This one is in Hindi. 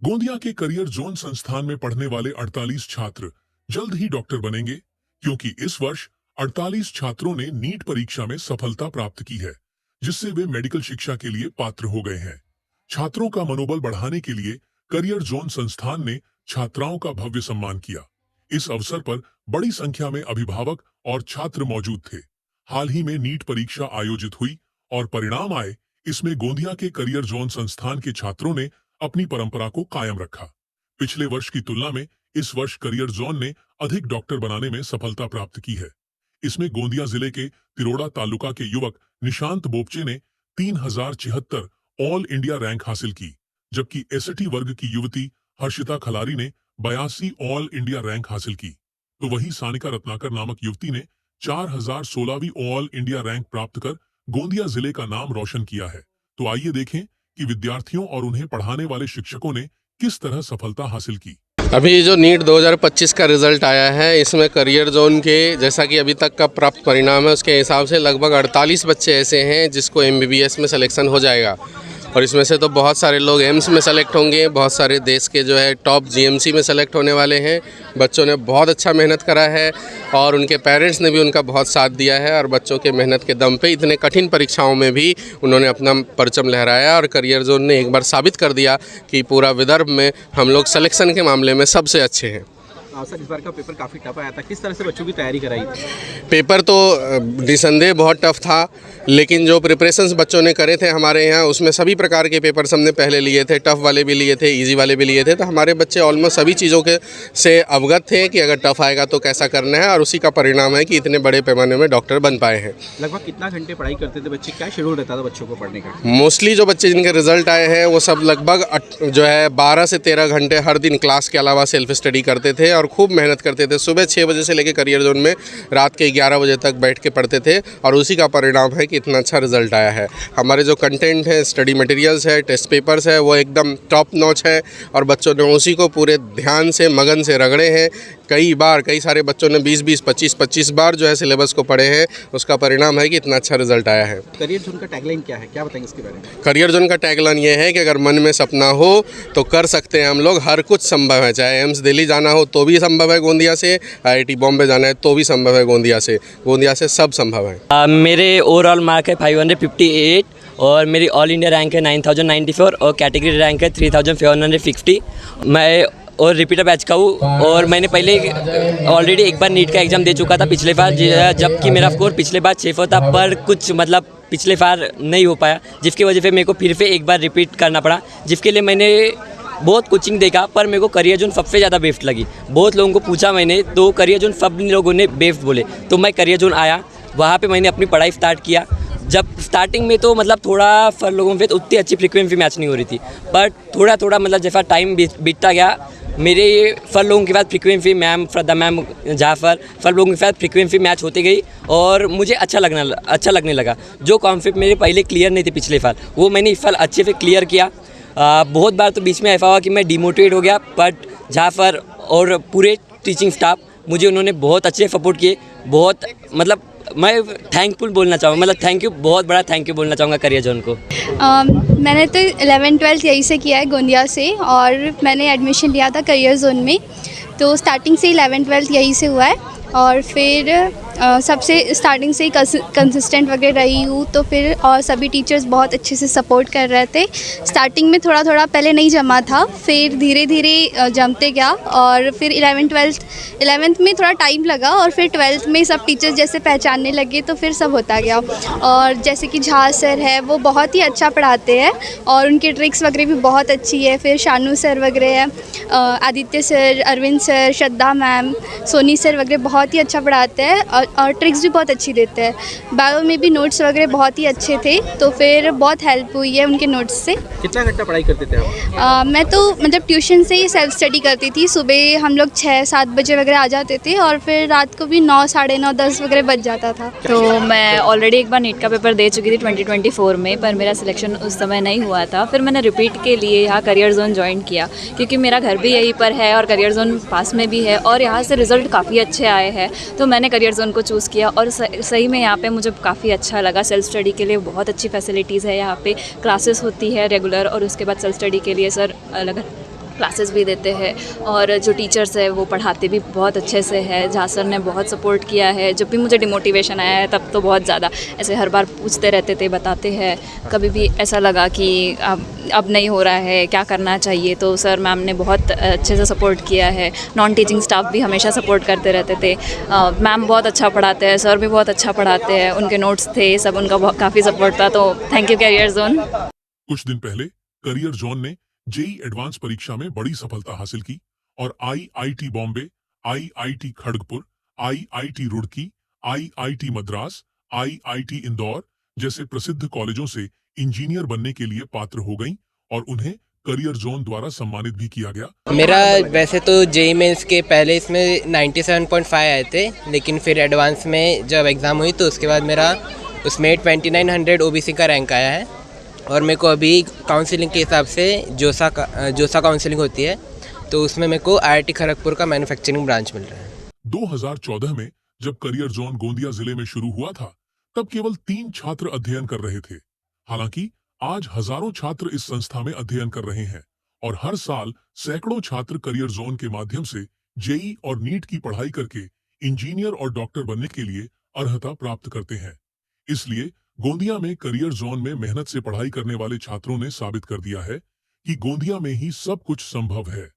गोंदिया के करियर जोन संस्थान में पढ़ने वाले 48 छात्र जल्द ही डॉक्टर बनेंगे, क्योंकि इस वर्ष 48 छात्रों ने नीट परीक्षा में सफलता प्राप्त की है, जिससे वे मेडिकल शिक्षा के लिए पात्र हो गए हैं। छात्रों का मनोबल बढ़ाने के लिए करियर जोन संस्थान ने छात्राओं का भव्य सम्मान किया। इस अवसर पर बड़ी संख्या में अभिभावक और छात्र मौजूद थे। हाल ही में नीट परीक्षा आयोजित हुई और परिणाम आए। इसमें गोंदिया के करियर जोन संस्थान के छात्रों ने अपनी परंपरा को कायम रखा। पिछले वर्ष की तुलना में इस वर्ष करियर जोन ने अधिक डॉक्टर बनाने में सफलता प्राप्त की है। इसमें गोंदिया जिले के तिरोड़ा तालुका के युवक निशांत बोपचे ने 3076 ऑल इंडिया रैंक हासिल की, जबकि 61 वर्ग की युवती हर्षिता खलारी ने 82 ऑल इंडिया रैंक हासिल की। तो वहीं सानिका रत्नाकर नामक युवती ने 4016वीं ऑल इंडिया रैंक प्राप्त कर गोंदिया जिले का नाम रोशन किया है। तो आइए देखें कि विद्यार्थियों और उन्हें पढ़ाने वाले शिक्षकों ने किस तरह सफलता हासिल की। अभी जो नीट 2025 का रिज़ल्ट आया है, इसमें करियर जोन के जैसा कि अभी तक का प्राप्त परिणाम है, उसके हिसाब से लगभग 48 बच्चे ऐसे हैं जिसको MBBS में सिलेक्शन हो जाएगा। और इसमें से तो बहुत सारे लोग एम्स में सेलेक्ट होंगे, बहुत सारे देश के जो है टॉप GMC में सेलेक्ट होने वाले हैं। बच्चों ने बहुत अच्छा मेहनत करा है और उनके पेरेंट्स ने भी उनका बहुत साथ दिया है और बच्चों के मेहनत के दम पे इतने कठिन परीक्षाओं में भी उन्होंने अपना परचम लहराया और करियर जोन ने एक बार साबित कर दिया कि पूरा विदर्भ में हम लोग सिलेक्शन के मामले में सबसे अच्छे हैं। सर, इस बार का पेपर काफ़ी टफ आया था, किस तरह से बच्चों की तैयारी कराई? पेपर तो निसंदेह बहुत टफ था, लेकिन जो प्रिपरेशंस बच्चों ने करे थे हमारे यहाँ, उसमें सभी प्रकार के पेपर्स हमने पहले लिए थे। टफ़ वाले भी लिए थे, इजी वाले भी लिए थे। तो हमारे बच्चे ऑलमोस्ट सभी चीज़ों के से अवगत थे कि अगर टफ़ आएगा तो कैसा करना है, और उसी का परिणाम है कि इतने बड़े पैमाने में डॉक्टर बन पाए हैं। लगभग कितना घंटे पढ़ाई करते थे बच्चे? क्या शेड्यूल रहता था बच्चों को पढ़ने का? मोस्टली जो बच्चे जिनके रिजल्ट आए हैं वो सब लगभग जो है 12 से 13 घंटे हर दिन क्लास के अलावा सेल्फ स्टडी करते थे और खूब मेहनत करते थे। सुबह 6 बजे से लेकर करियर जोन में रात के 11 बजे तक बैठ के पढ़ते थे और उसी का परिणाम है कि इतना अच्छा रिजल्ट आया है। हमारे जो कंटेंट है, स्टडी मटेरियल्स है, टेस्ट पेपर्स है, वो एकदम टॉप नॉच है और बच्चों ने उसी को पूरे ध्यान से, मगन से रगड़े हैं। कई सारे बच्चों ने 20-20, 25-25 बार जो है सिलेबस को पढ़े हैं। उसका परिणाम है कि इतना अच्छा रिजल्ट आया है। करियर जोन का टैगलाइन क्या है, क्या बताएंगे इसके बारे में? करियर जोन का टैगलाइन ये है कि अगर मन में सपना हो तो कर सकते हैं हम लोग, हर कुछ संभव है। चाहे एम्स दिल्ली जाना हो तो भी संभव है गोंदिया से, IIT बॉम्बे जाना है तो भी संभव है गोंदिया से सब संभव है। मेरे ओवरऑल मार्क है 558 और मेरी ऑल इंडिया रैंक है 9094 और कैटेगरी रैंक है 3450। मैं और रिपीटर बैच का हूँ और मैंने पहले ऑलरेडी एक बार नीट का एग्ज़ाम दे चुका था पिछले बार, जबकि मेरा स्कोर पिछले बार 600 था, पर कुछ मतलब पिछले बार नहीं हो पाया, जिसकी वजह से मेरे को फिर से एक बार रिपीट करना पड़ा, जिसके लिए मैंने बहुत कोचिंग देखा। पर मेरे को करियर जोन सबसे ज़्यादा बेस्ट लगी। बहुत लोगों को पूछा मैंने, तो करियर जोन सब लोगों ने बेस्ट बोले, तो मैं करियर जोन आया। वहाँ पे मैंने अपनी पढ़ाई स्टार्ट किया। जब स्टार्टिंग में तो मतलब थोड़ा फर लोगों में उतनी अच्छी फ्रीक्वेंसी मैच नहीं हो रही थी, पर थोड़ा मतलब जैसा टाइम बीतता गया, मेरे फर लोगों के साथ फ्रीक्वेंसी मैम फ्रदा मैम जाफर फर लोगों के साथ फ्रीक्वेंसी मैच होती गई और मुझे अच्छा लगने लगा। जो कॉन्सेप्ट मेरे पहले क्लियर नहीं थे पिछले साल, वो मैंने इस साल अच्छे से क्लियर किया। बहुत बार तो बीच में ऐसा हुआ कि मैं डिमोटिवेट हो गया, बट जाफर और पूरे टीचिंग स्टाफ मुझे उन्होंने बहुत अच्छे सपोर्ट किए। बहुत मतलब मैं थैंकफुल बोलना चाहूँगा, मतलब थैंक यू, बहुत बड़ा थैंक यू बोलना चाहूँगा करियर जोन को। मैंने तो 11th-12th यहीं से किया है, गोंदिया से, और मैंने एडमिशन लिया था करियर जोन में, तो स्टार्टिंग से 11th-12th यहीं से हुआ है और फिर सबसे स्टार्टिंग से ही कंसिस्टेंट वगैरह रही हूँ, तो फिर और सभी टीचर्स बहुत अच्छे से सपोर्ट कर रहे थे। स्टार्टिंग में थोड़ा पहले नहीं जमा था, फिर धीरे धीरे जमते गया और फिर 11th में थोड़ा टाइम लगा और फिर 12th में सब टीचर्स जैसे पहचानने लगे तो फिर सब होता गया। और जैसे कि झा सर है, वो बहुत ही अच्छा पढ़ाते हैं और उनकी ट्रिक्स वगैरह भी बहुत अच्छी है। फिर शानू सर वगैरह है, आदित्य सर, अरविंद सर, श्रद्धा मैम, सोनी सर वगैरह बहुत ही अच्छा पढ़ाते हैं और ट्रिक्स भी बहुत अच्छी देते हैं। बायो में भी नोट्स वगैरह बहुत ही अच्छे थे, तो फिर बहुत हेल्प हुई है उनके नोट्स से। कितना घंटा पढ़ाई करते थे आप? मैं तो मतलब ट्यूशन से ही सेल्फ स्टडी करती थी। सुबह हम लोग 6-7 बजे वगैरह आ जाते थे और फिर रात को भी 9, साढ़े 9, 10 वगैरह बज जाता था। तो मैं ऑलरेडी एक बार नीट का पेपर दे चुकी थी 2024 में, पर मेरा सिलेक्शन उस समय नहीं हुआ था। फिर मैंने रिपीट के लिए यहाँ करियर जोन ज्वाइन किया, क्योंकि मेरा घर भी यहीं पर है और करियर जोन पास में भी है और यहाँ से रिज़ल्ट काफ़ी अच्छे आए हैं, तो मैंने करियर जोन को चूज़ किया और सही में यहाँ पे मुझे काफ़ी अच्छा लगा। सेल्फ स्टडी के लिए बहुत अच्छी फैसिलिटीज़ है यहाँ पे, क्लासेस होती है रेगुलर और उसके बाद सेल्फ स्टडी के लिए सर अलग क्लासेस भी देते हैं और जो टीचर्स है वो पढ़ाते भी बहुत अच्छे से है। झा सर ने बहुत सपोर्ट किया है, जब भी मुझे डिमोटिवेशन आया है तब तो बहुत ज़्यादा ऐसे हर बार पूछते रहते थे, बताते हैं। कभी भी ऐसा लगा कि अब नहीं हो रहा है, क्या करना चाहिए, तो सर मैम ने बहुत अच्छे से सपोर्ट किया है। नॉन टीचिंग स्टाफ भी हमेशा सपोर्ट करते रहते थे। मैम बहुत अच्छा पढ़ाते हैं, सर भी बहुत अच्छा पढ़ाते हैं, उनके नोट्स थे सब, उनका काफ़ी सपोर्ट था, तो थैंक यू करियर जोन। कुछ दिन पहले करियर जोन ने जेई एडवांस परीक्षा में बड़ी सफलता हासिल की और IIT Bombay, IIT Kharagpur, IIT Roorkee, IIT Madras, IIT Indore जैसे प्रसिद्ध कॉलेजों से इंजीनियर बनने के लिए पात्र हो गईं और उन्हें करियर जोन द्वारा सम्मानित भी किया गया। मेरा वैसे तो जेई मेंस के पहले इसमें 97.5 आए थे, लेकिन फिर एडवांस में जब एग्ज़ाम हुई तो उसके बाद मेरा उसमें 2900 ओबीसी का रैंक आया है और मेरे को अभी काउंसलिंग के हिसाब से जोसा काउंसलिंग होती है, तो उसमें मेरे को आईआईटी खड़गपुर का मैन्युफैक्चरिंग ब्रांच मिल रहा है। 2014 में जब करियर जोन गोंदिया जिले में शुरू हुआ था तब केवल 3 छात्र अध्ययन कर रहे थे। हालांकि आज हजारों छात्र इस संस्था में अध्ययन कर रहे हैं और हर साल सैकड़ों छात्र करियर जोन के माध्यम से जेई और नीट की पढ़ाई करके इंजीनियर और डॉक्टर बनने के लिए अर्हता प्राप्त करते हैं। इसलिए गोंदिया में करियर जोन में मेहनत से पढ़ाई करने वाले छात्रों ने साबित कर दिया है कि गोंदिया में ही सब कुछ संभव है।